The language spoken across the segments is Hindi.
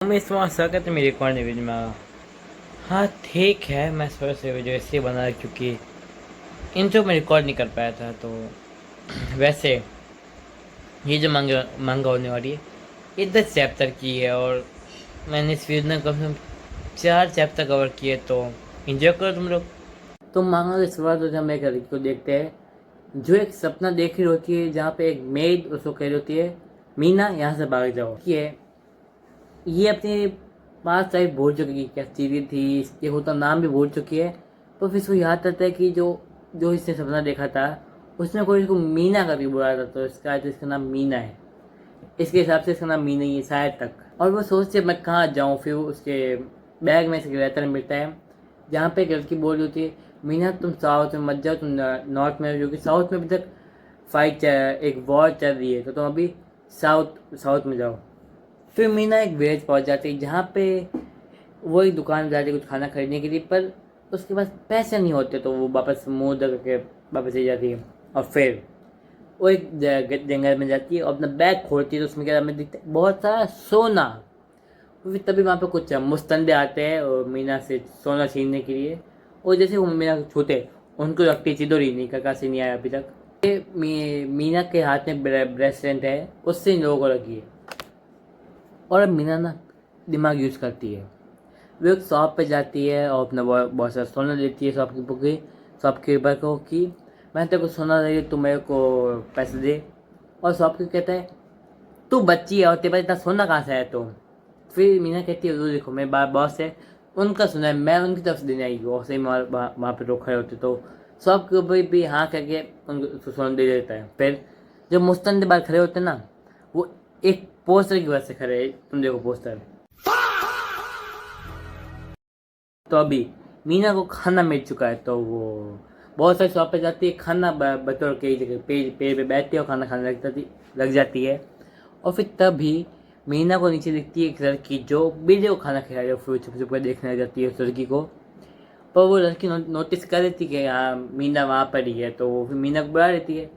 मैं इस वहाँ स्वागत है मेरी एक और नई वीडियो में। हाँ ठीक है, मैं थोड़ा सा वीडियो इसलिए बना रहा क्योंकि इंट्रो में रिकॉर्ड नहीं कर पाया था। तो वैसे ये जो मांगा होने वाली है ये 10 चैप्टर की है और मैंने इस वीडियो में कम से कम 4 चैप्टर कवर किए। तो इंजॉय करो तुम लोग। तो मांगा की शुरुआत होती है, हम एक लड़की को देखते हैं जो एक सपना देख रही होती है जहाँ पे एक मेड उसको कह रही होती है मीना यहाँ से भाग जाओ। ये अपने पास लाइफ भूल चुकी है, क्या चीज़ें थी इसके होता नाम भी भूल चुकी है। तो फिर इसको याद आता है कि जो जो इसने सपना देखा था उसमें कोई इसको मीना करके बुलाया था, तो इसका नाम मीना है। इसके हिसाब से इसका नाम मीना ही है शायद तक। और वो सोचते है मैं कहाँ जाऊँ। फिर उसके बैग में से लेटर मिलता है जहाँ पे एक लड़की बोल रही होती है मीना तुम साउथ में मत जाओ, तुम नॉर्थ में, क्योंकि साउथ में अभी तक एक वॉर चल रही है, तो तुम अभी साउथ में जाओ। फिर मीना एक विलेज पहुंच जाती है जहाँ पे वो एक दुकान में जाती है कुछ खाना खरीदने के लिए, पर उसके पास पैसे नहीं होते, तो वो वापस मुंह धो के वापस चली जाती है। और फिर वो एक जंगल में जाती है और अपना बैग खोलती है, तो उसमें क्या हमें दिखता है बहुत सारा सोना। तो फिर तभी वहाँ पे कुछ मुस्तंदे आते हैं और मीना से सोना छीनने के लिए। और जैसे वो मीना को छूते उनको लगती है चिदोरी नहीं काका से नहीं आया अभी तक। मीना के हाथ में ब्रेसलेट है, उससे इन लोगों को लगी है। और अब मीना ना दिमाग यूज़ करती है। वो एक शॉप पे जाती है और अपना बहुत सारा सोना लेती है शॉपकीपर को कि मैं तेरे को सोना दे तू मेरे को पैसे दे। और शॉपकीपर कहता है तू बच्ची है और तेरे पास इतना सोना कहाँ से है तुम। फिर मीना कहती है वो देखो मेरे बॉस है, उनका सुना है, मैं उनकी तरफ से देने आई हूँ। और सही वहाँ पे लोग खड़े होते तो शॉपकीपर भी हाँ करके उनको सोना दे देता है। फिर जब मुस्तंदे बाहर खड़े होते हैं ना, वो एक पोस्टर की वजह से खड़े हैं। तुम देखो पोस्टर। तो अभी मीना को खाना मिल चुका है, तो वो बहुत सारी शॉप पे जाती है, खाना बतौर कई जगह पेड़ पे बैठती है और खाना खाने लग जाती है। और फिर तभी मीना को नीचे दिखती है एक लड़की जो बिल्ली को खाना खिला रही है। फिर छुप छुप कर देखने लग जाती है उस लड़की को। पर वो लड़की नोटिस कर लेती है कि हाँ मीना वहाँ पर ही है, तो वो फिर मीना को बुला लेती है।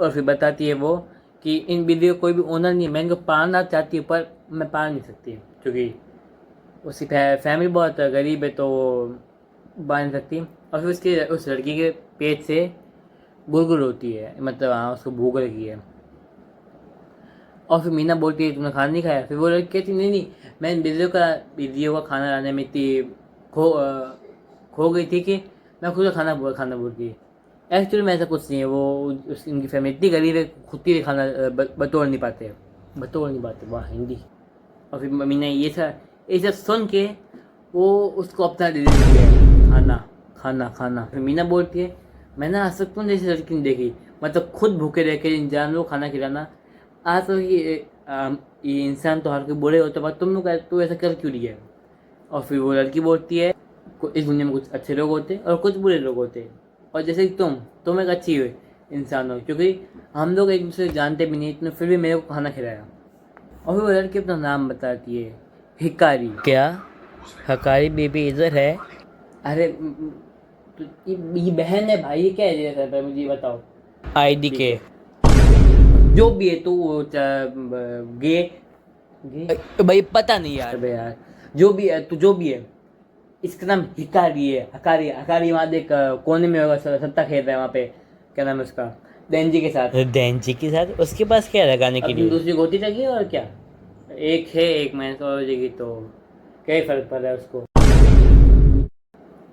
और फिर बताती है वो कि इन बिल्लियों का कोई भी ओनर नहीं है, मैं इनको पालना चाहती हूँ पर मैं पाल नहीं सकती क्योंकि उसकी फैमिली बहुत गरीब है, तो वो बांध नहीं सकती। और फिर उसके उस लड़की के पेट से गुड़गुड़ होती है, मतलब हाँ उसको भूख लगी है। और फिर मीना बोलती है तुमने खाना नहीं खाया। फिर वो लड़की कहती नहीं नहीं, मैं इन बिल्लियों का खाना लाने में इतनी खो गई थी कि मैं खुद का खाना भूल गई। एक्चुअली में ऐसा कुछ नहीं है, वो इनकी फैमिली इतनी गरीब है खुद के लिए खाना बतौर नहीं पाते वाह हिंदी। और फिर मम्मी ने ये सब सुन के वो उसको अपना दे देती है खाना खाना खाना। फिर मीना बोलती है मैं ना आज तक तुम जैसी लड़की नहीं देखी, मतलब खुद भूखे रह के इन जानवरों को खाना खिलाना। आज तक ये इंसान तो हर कोई बुरे होते पर तुम लोग तू ऐसा कर क्यों रही है। और फिर वो लड़की बोलती है इस दुनिया में कुछ अच्छे लोग होते हैं और कुछ बुरे लोग होते हैं, और जैसे कि तुम एक अच्छी इंसान हो क्योंकि हम लोग एक दूसरे जानते भी नहीं, तुमने फिर भी मेरे को खाना खिलाया। और फिर वो लड़की अपना नाम बताती है हिकारी। क्या हकारी बेबी इधर है? अरे तो ये बहन है भाई, ये क्या है मुझे ये बताओ। आईडी के जो भी है तू गे गे भाई पता नहीं यार भाई यार, जो भी है तू जो भी है इसका नाम हिकारी है। हकारी हकारी वहाँ देख कोने में होगा, सत्ता खेल रहा है वहाँ पे, क्या नाम है उसका, डेंजी के साथ। डेंजी के साथ उसके पास क्या लगाने के लिए? दूसरी गोती लगी और क्या, एक है एक मैंने तो हो जाएगी, तो क्या ही फर्क पड़ रहा है उसको।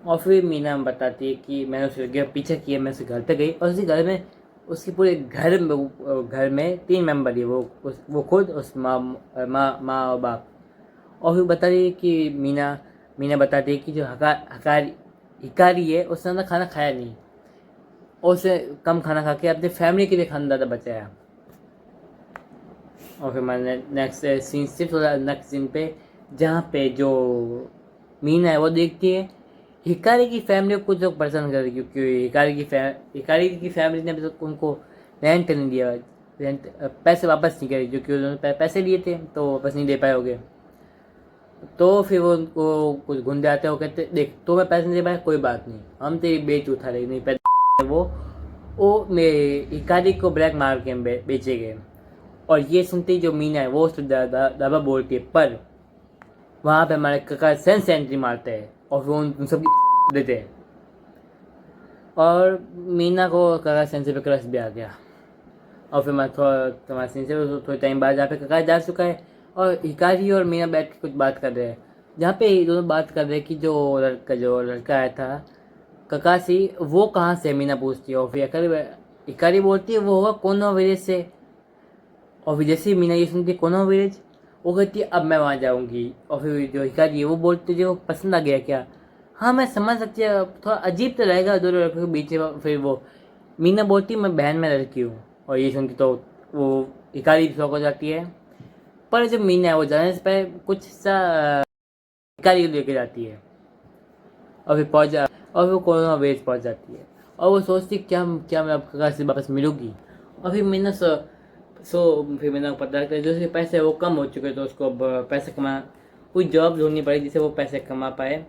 और फिर मीना बताती है कि मैंने उस लड़के का पीछा किया, मैं उसके घर पे गई और उसी घर में उसके पूरे घर में 3 मेंबर है, वो खुद उस माँ और बाप। और फिर बता रही है कि मीना बताती है कि जो हिकारी है उसने ना खाना खाया नहीं और उसे कम खाना खा के अपनी फैमिली के लिए खाना ज़्यादा बचाया। और फिर मैंने नेक्स्ट सीन सिर्फ नेक्स्ट सीन पे जहाँ पे जो मीना है वो देखती है हिकारी की फैमिली को कुछ लोग परेशान कर रही, क्योंकि हिकारी की फैमिली ने अभी तक उनको रेंट नहीं दिया, रेंट पैसे वापस नहीं करे, क्योंकि उन्होंने पैसे लिए थे तो वापस नहीं दे पाए होंगे। तो फिर वो उनको कुछ गुंडे आते हैं, वो कहते देख तो मैं पैसे नहीं दे पाया कोई बात नहीं, हम तेरी बेच उठा रहे नहीं पैसे। वो मेरे हिकारी को ब्लैक मार के बेचे गए। और ये सुनते ही जो मीना है वो उसको दादा बोलती है, पर वहाँ पे हमारे काका सेंस एंट्री मारते हैं और फिर उन सब देते हैं। और मीना को काका सेंस पे क्रश भी आ गया। और फिर मैं थोड़ा सीन से थोड़े टाइम बाद जहाँ पे काका जा चुका है और हिकारी और मीना बैठ के कुछ बात कर रहे हैं, जहाँ पे ये दोनों बात कर रहे हैं कि जो लड़का आया था ककासी वो कहाँ से, मीना पूछती है। और फिर हिकारी बोलती है वो होगा कोनो विलेज से। और फिर जैसे ही मीना ये सुनती है कोनो विलेज, वो कहती है अब मैं वहाँ जाऊँगी। और फिर जो हिकारी है वो बोलती है जो पसंद आ गया क्या। हाँ मैं समझ सकती है, थोड़ा अजीब तो रहेगा दोनों लड़कों के बीच में। फिर वो मीना बोलती है मैं बहन में लड़की हूँ। और ये सुन के तो वो हिकारी शौक हो जाती है। पर जब मीना है वो जाने से पहले कुछ हिस्सा हिकारी को लेके जाती है। और फिर और वो कोरोना वेज पहुँच जाती है। और वो सोचती क्या क्या मैं अब काका से वापस मिलूंगी। और फिर मीना फिर मीना को पता लगता है जो उसके पैसे वो कम हो चुके, तो उसको अब पैसे कमा कोई जॉब ढूंढनी पड़ेगी जिससे वो पैसे कमा पाए।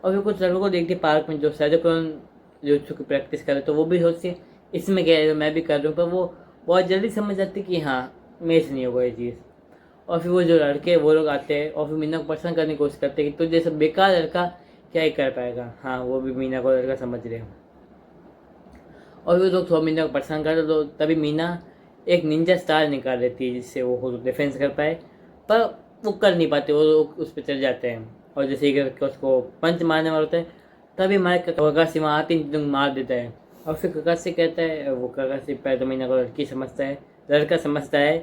और फिर कुछ लड़कों को देखती है पार्क में जो सैजोकॉन जो की प्रैक्टिस कर रहे, तो वो भी सोचती है इसमें क्या है मैं भी कर रही हूँ। पर वो बहुत जल्दी समझ जाती कि हाँ मेरे से नहीं होगा ये चीज़। और फिर वो जो लड़के वो लोग आते हैं और फिर मीना को पसंद करने की कोशिश करते हैं कि तुझ जैसा बेकार लड़का क्या ही कर पाएगा। हाँ वो भी मीना को लड़का समझ रहे हैं। और वो लोग थोड़ा मीना को परेशान करते तो तभी मीना एक निंजा स्टार निकाल लेती है जिससे वो खुद डिफेंस कर पाए। पर वो कर नहीं पाते, वो लोग उस पर चढ़ जाते हैं। और जैसे ही करके उसको पंच मारने वाला होता है तभी हमारे ककासी वहाँ आती है मार देता है। और फिर ककासी कहता है, वो ककासी पहले तो मीना को लड़की समझता है, लड़का समझता है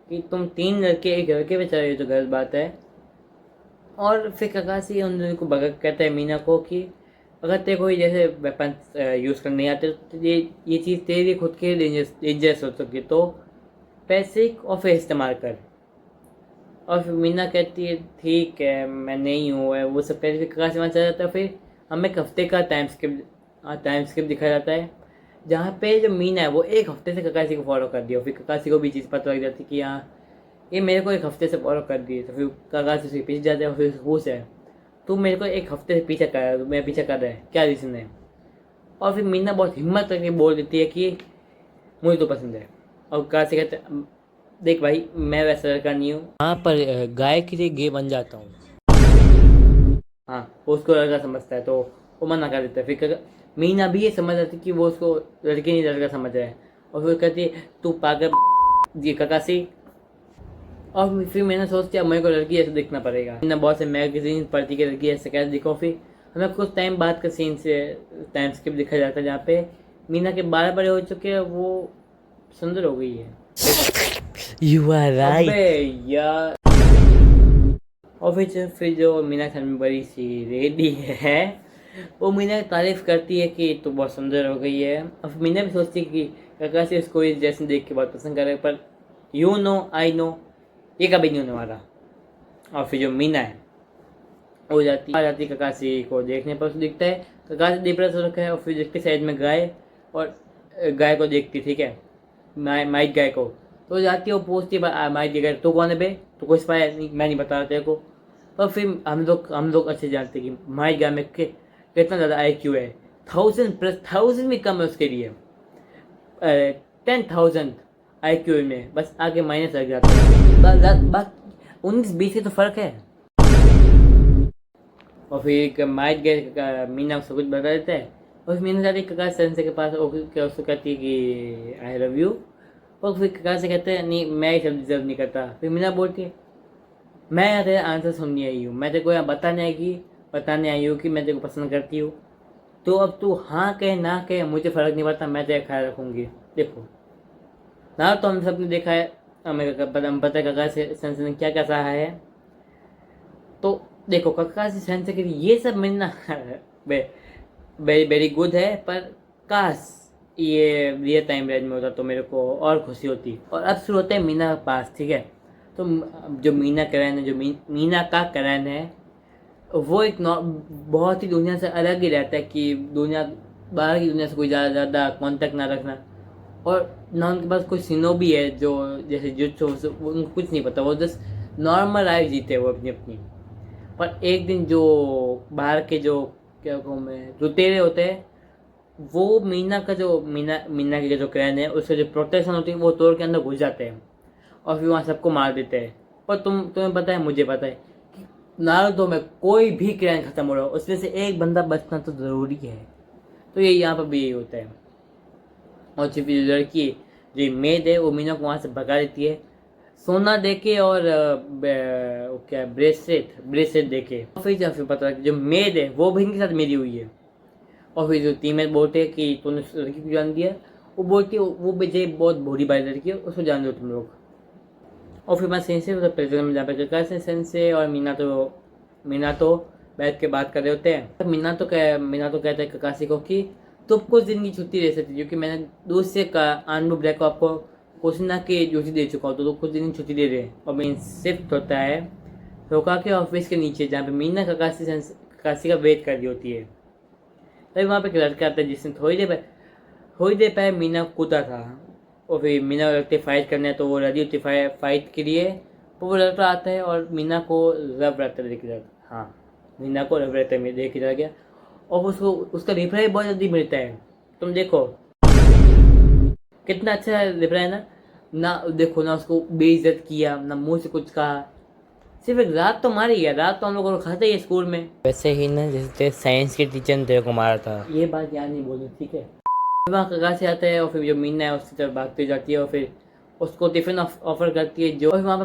कि तुम 3 लड़के एक लड़के पे चले तो गलत बात है। और फिर ककासी उन लोगों को भगत कहता है मीना को कि अगर तेरे कोई जैसे वेपन यूज़ करने नहीं आते तो ये चीज़ तेरे लिए खुद के डेंजरस हो सकती है, तो पैसे और फिर इस्तेमाल कर। और फिर मीना कहती है ठीक है मैं नहीं हूँ, वो सब कहते फिर ककासी वहाँ चला जाता है। फिर हमें एक हफ्ते का टाइम स्किप दिखाया जाता है जहाँ पे जो मीना है वो एक हफ्ते से ककासी को फॉलो कर दिया। फिर ककासी को भी चीज़ पता लग जाती कि हाँ ये मेरे को एक हफ्ते से फॉलो कर दिए। तो फिर ककासी उसके पीछे जाते हैं और फिर खुश है तू मेरे को एक हफ्ते से पीछा कर रहा, मैं पीछा कर रहा है क्या रीज़न है। और फिर मीना बहुत हिम्मत करके बोल देती है कि मुझे तो पसंद है। और ककासी कहते देख भाई मैं वैसा लड़का नहीं हूँ, हाँ पर गाय के लिए गे बन जाता हूँ। हाँ वो उसको लड़का समझता है तो वो मना कर देता है। फिर मीना भी ये समझ आती कि वो उसको लड़के नहीं लड़का समझ रहा है। और फिर कहती है तू पागल जी ककासी। और फिर मैंने सोच किया मेरे को लड़की ऐसे दिखना पड़ेगा। मैंने बहुत से मैगजीन पढ़ती कि लड़की ऐसे कैसे दिखो। फिर हमें कुछ टाइम बाद का सीन से टाइम स्किप दिखा जाता है जहाँ पे मीना के 12 बड़े हो चुके हैं, वो सुंदर हो गई है। You are right. अबे यार। और फिर जो मीना घर में बड़ी सी रेडी है वो मीना की तारीफ करती है कि तू बहुत सुंदर हो गई है। और फिर मीना भी सोचती है कि काका से इसको इस जैसे देख के बहुत पसंद करे, पर यू नो आई नो ये कभी नहीं होने वाला। और फिर जो मीना है वो आ जाती ककासी को देखने पर, उसको दिखता है ककासी डिप्रेस हो रखा है। और फिर देखती साइड में गाय, और गाय को देखती ठीक है माइक गाय को, तो जाती है वो पूछती है माइक गाय तू कौन है बे, तो कुछ पाया नहीं मैं नहीं बता रहा तेरे को। पर फिर हम लोग अच्छे जानते हैं कि माइक गाय में कितना ज़्यादा IQ है, 1000 भी कम है उसके लिए। 10,000 IQ में बस आगे माइनस लग जाता है, 19-20 से तो फर्क है। और फिर माइट गए मीना उसको कुछ बता देता है और फिर मीना जाती है कका सेंसे के पास, उसको कहती है कि आई लव यू। और फिर कका से कहते हैं नहीं मैं ये सब डिजर्व नहीं करता। फिर मीना बोलती है मैं यहाँ तेरा आंसर सुनने आई हूँ, मैं तेरे को यहाँ बताने आई हूँ कि मैं तेरे को पसंद करती हूँ। तो अब तू हाँ कहे ना कहे मुझे फ़र्क नहीं पड़ता, मैं तेरा ख्याल रखूँगी। देखो ना तो हम सब ने देखा है, हमें पता है कका सेंस ने क्या क्या सहा है। तो देखो कक्का से सेंस के ये सब मिलना वेरी वेरी गुड है, पर काश ये रियल टाइम रेंज में होता तो मेरे को और खुशी होती। और अब शुरू होता है मीना का पास, ठीक है। तो जो मीना करण है, जो मीना का करण है, वो एक बहुत ही दुनिया से अलग ही रहता है कि बाहर की दुनिया से कोई ज़्यादा कॉन्टेक्ट ना रखना। और ना उनके पास कोई सिनो भी है जो जैसे जुत्सु, उनको कुछ नहीं पता, वो जस्ट नॉर्मल लाइफ जीते वो अपनी अपनी। पर एक दिन जो बाहर के जो क्या कहूँ मैं लुटेरे होते हैं, वो मीना के जो क्लैन है उसका जो प्रोटेक्शन होती है वो तोड़ के अंदर घुस जाते हैं और फिर वहाँ सबको मार देते हैं। पर तुम्हें पता है मुझे पता है कि नारुतो में कोई भी क्लैन खत्म हो रहा हो उसमें से एक बंदा बचना तो ज़रूरी है। तो ये यहाँ पर भी यही होता है। और जो लड़की जो मेड है वो मीना को वहाँ से भगा देती है सोना देके और वो क्या ब्रेसलेट देके। फिर पता लगा जो मेड है वो भी इनके साथ मिली हुई है। और फिर जो टीममेट बोलते हैं कि तूने उस लड़की को जान दिया, वो बोलती है वो बेचारी बहुत बूढ़ी बारी लड़की है, उसको जान दो तुम लोग। और फिर मैं सेंसे उधर प्रेजेंट में जहाँ पे कका सेंसे और मीना तो बैठ के बात कर रहे होते हैं। मीना तो कहते हैं ककाशी को कि तुम कुछ दिन की छुट्टी ले सकती, क्योंकि मैंने दूसरे का आनबू ब्लैक को आपको कोशिना की ड्यूटी दे चुका हूँ, तो कुछ दिन की छुट्टी दे रहे हैं। और मेन शिफ्ट होता है रोका के ऑफिस के नीचे जहाँ पे मीना ककाशी का वेट कर रही होती है। तभी वहाँ पे एक लड़का आता है जिसने थोड़ी देर पहले मीना को कूदा था। और फिर मीना लगती है फाइट करने, तो वो रेडी होती है फाइट के लिए। तो वो लड़का आता है और मीना को रब रहता है देख जाता। हाँ, मीना को रब रहता है देख जा गया। और उसको उसका रिप्लाई बहुत जल्दी मिलता है। तुम देखो कितना अच्छा रिप्लाई है ना देखो ना उसको बेइज्जत किया ना मुंह से कुछ कहा, सिर्फ एक रात तो मारी है। रात तो हम लोगों को खाते ही स्कूल में। वैसे ही ना जैसे साइंस के टीचर ने तेरे को मारा था। ये बात याद नहीं बोली, ठीक है। वहाँ कका से आता है और फिर जो मीना है उसकी तरफ भागती जाती है और फिर उसको टिफिन ऑफर करती है। जो वहाँ पे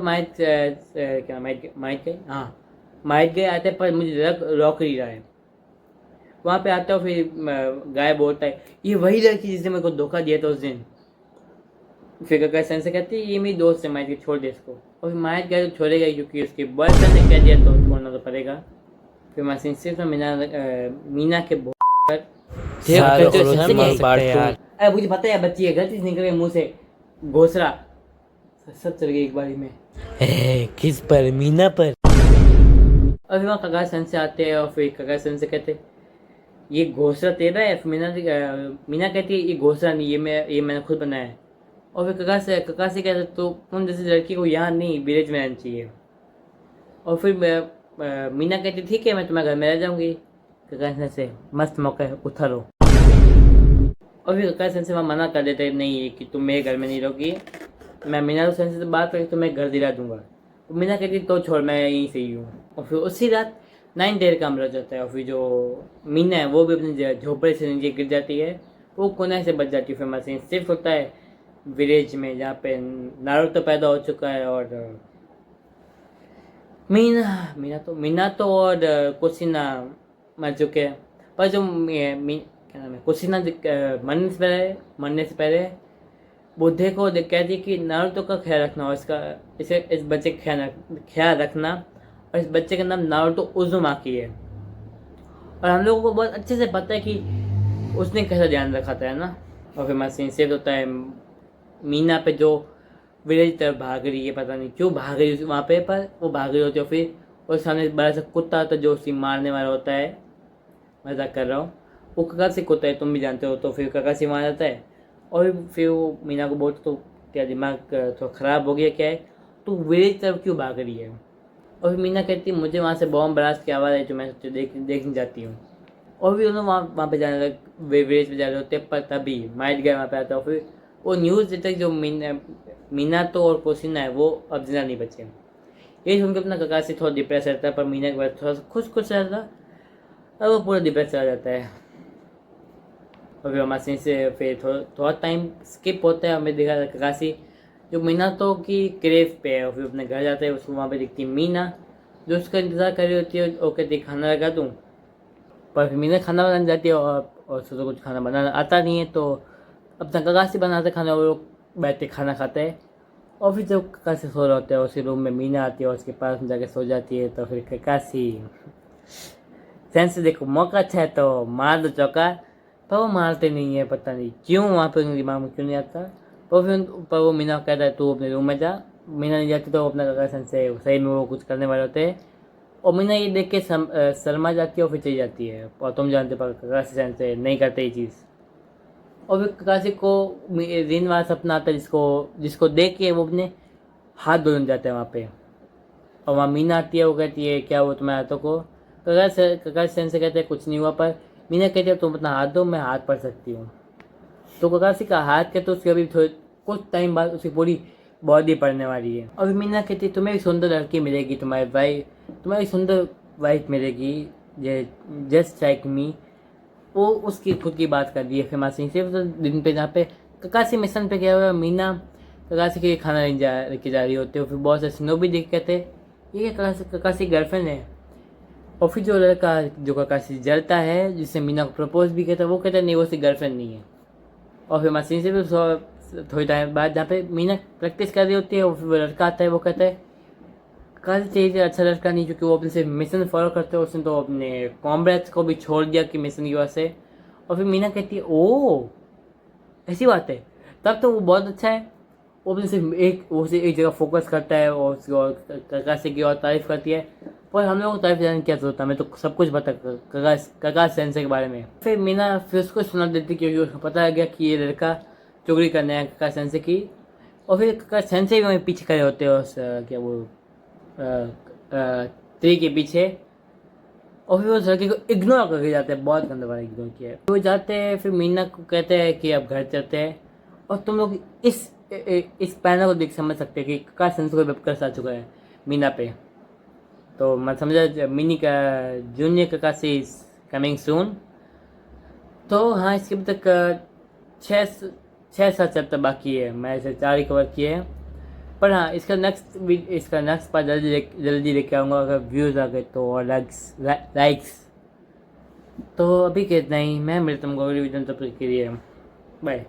माइक गए आते हैं, पर मुझे रोक ही रहा है। वहाँ पे आता है और फिर गाय बोलता है ये वही लड़की जिसने मेरे को धोखा दिया था उस दिन। फिर कका से कहती है ये मेरी दोस्त है माइक, छोड़ दे इसको। और फिर माइक गए तो छोड़ेगा क्योंकि उसके बॉयफ्रेंड ने कह दिया तो छोड़ना तो पड़ेगा। फिर मैं सिंसियर तो मीना के अरे मुझे पता है बच्ची है, गलती से निकल गई मुंह से घोसरा, सब चल गई एक बारी में। किस पर? मीना पर? और फिर वहाँ कका सन से आते हैं और फिर कका सन से कहते ये घोसरा तेरा है। मीना कहती है ये घोसरा नहीं, ये मैंने खुद बनाया है। और फिर कका से कहते तो तुम जैसी लड़की को यहाँ नहीं विलेज में रहना चाहिए। और फिर मीना कहती ठीक है मैं तुम्हारे घर में रह जाऊँगी। कका से मस्त मौका है उतारो। और फिर कका से वहाँ मना कर देते नहीं कि तुम मेरे घर में नहीं रहोगी, मैं मीना सेंस से बात करके तुम्हें घर दिला दूंगा। तो मीना कहती तो छोड़ मैं यहीं से ही हूँ। और फिर उसी रात 9 देर का अमृत जाता है। और फिर जो मीना है वो भी अपनी झोपड़े से नीचे गिर जाती है, वो कोने से बच जाती है। फिर मशीन सिर्फ होता है विलेज में जहाँ पे नारुतो पैदा हो चुका है और मीना तो और कुशिना मर चुके हैं। पर जो क्या नाम है कुशिना मरने से पहले बुद्धे को कहती कि नारुतो का ख्याल रखना और इस बच्चे का ख्याल रखना, और इस बच्चे का नाम नारुतो उज़ुमाकी है। और हम लोगों को बहुत अच्छे से पता है कि उसने कैसा ध्यान रखा था, है ना। और फिर मशीन सेव होता है मीना पे जो विलेज तरफ भाग रही है, पता नहीं क्यों भाग रही है वहाँ पे, पर वो भाग रही होती है। फिर और सामने बड़ा सा कुत्ता होता है जो उसी मारने वाला होता है, मजाक कर रहा हूँ, वो कका से कुत्ता है तुम भी जानते हो। तो फिर कका से मार जाता है और फिर वो मीना को बोलते तो क्या दिमाग थोड़ा ख़राब हो गया क्या है, तो विलेज तरफ क्यों भाग रही है। और फिर मीना कहती है मुझे वहाँ से बॉम्ब ब्लास्ट की आवाज़ है जो मैं देखने जाती हूँ। और भी उन्होंने वहाँ पे जाने लगे, विलेज पे जा रहे होते, पर तभी माइट गया वहाँ पे आता है। फिर वो न्यूज़ देते जो मीना तो और कोशिना है वो अब जिंदा नहीं बचे। ये सुनकर अपना कका से थोड़ा डिप्रेस रहता है, पर मीना के बाद थोड़ा सा खुश रहता है और वो पूरा डिप्रेस चला जाता है। और फिर हमारे से फिर थोड़ा टाइम स्किप होता है, हमें दिखा ककाशी जो मीना तो की क्रेव पे है। और फिर अपने घर जाता है, उसको वहाँ पे दिखती है मीना जो उसका इंतज़ार कर रही होती है और कहती खाना लगा दूँ। पर फिर मीना खाना बनाने जाती है और उसको तो कुछ खाना बनाना आता नहीं है, तो अपना ककाशी बनाते खाना, वो लोग बैठ के खाना खाते हैं। और फिर जब ककाशी सो रहा होता है उसके रूम में मीना आती है और उसके पास में जाके सो जाती है। तो फिर ककाशी सेंस देखो मौका अच्छा है तो मार दो चौका, पर वो मारते नहीं है, पता नहीं क्यों वहाँ पे उनके दिमाग में क्यों नहीं आता। पर वो मीना कहता है तू अपने रूम में जा। मीना नहीं जाती तो अपना कका से सही में वो कुछ करने वाले होते हैं। और मीना ये देख के शर्मा जाती है और फिर चली जाती है। और तुम जानते पर ककाशी से नहीं करते ये चीज़। और फिर ककाशी को दिन वाला सपना आता है जिसको देख के वो अपने हाथ धोने जाते हैं वहाँ पे। और वहाँ मीना आती है, वो कहती है क्या वो तुम्हारे हाथों को। ककाशी से कहते हैं कुछ नहीं हुआ, पर मीना कहती है तुम अपना हाथ दो मैं हाथ पढ़ सकती हूँ। तो ककाशी का हाथ कहते उसके अभी थोड़े कुछ टाइम बाद उसकी पूरी बहुत ही पढ़ने वाली है। और मीना कहती तुम्हें एक सुंदर लड़की मिलेगी, तुम्हारी सुंदर वाइफ मिलेगी, जस्ट लाइक मी। वो उसकी खुद की बात कर दी है फेमासिंग से। तो दिन पे जहाँ पे ककासी मिशन पे गया हुआ मीना ककासी के लिए खाना लेके जा रही होती है। फिर बहुत से स्नोबी देख कहते ये ककासी गर्लफ्रेंड है। और फिर जो लड़का जो ककासी जलता है जिससे मीना को प्रपोज भी कहता है वो कहता है नहीं वो उसकी गर्लफ्रेंड नहीं है। और फिर मशीन से भी थोड़ी टाइम बाद जहाँ पे मीना प्रैक्टिस कर रही होती है और फिर वो लड़का आता है वो कहता है कल चाहिए अच्छा लड़का नहीं, क्योंकि वो अपने से मिशन फॉलो करते हैं। उसने तो अपने कॉम्रेड्स को भी छोड़ दिया कि मिशन की वजह से। और फिर मीना कहती है ओ ऐसी बात है, तब तो वो बहुत अच्छा है। वो अपने सिर्फ एक जगह फोकस करता है और उसकी और ककासी की और तारीफ करती है। पर हम लोगों को तारीफ जाने की क्या जरूरत है, हमें तो सब कुछ पता ककाश सेंसे के बारे में। फिर मीना फिर उसको सुना देती क्योंकि उसको पता लग गया कि ये लड़का चुगली करने आया ककाश सेंसे की। और फिर ककाश सेंसे भी हमें पीछे खड़े होते हैं उस क्या वो ट्री के पीछे। और फिर वो उस लड़के को इग्नोर करके जाते हैं, बहुत गंदा वाला इग्नोर किया है। वो जाते हैं फिर मीना को कहते हैं कि अब घर चलते हैं। और तुम लोग इस पैनल को देख समझ सकते हैं कि ककाश सेंसे को बेबकस आ चुका है मीना पे। तो मैं समझा मिनी का जूनियर ककासी इज कमिंग सून। तो हाँ इसके अभी तक 6-7 चैप्टर बाकी है, मैं इसे 4 ही कवर किए हैं। पर हाँ इसका नेक्स्ट पार्ट जल्दी लेके आऊँगा अगर व्यूज़ आ गए तो, और लाइक्स। तो अभी कितना ही, मैं मिलता हूँ अगली वीडियो में, तब तक के लिए बाय।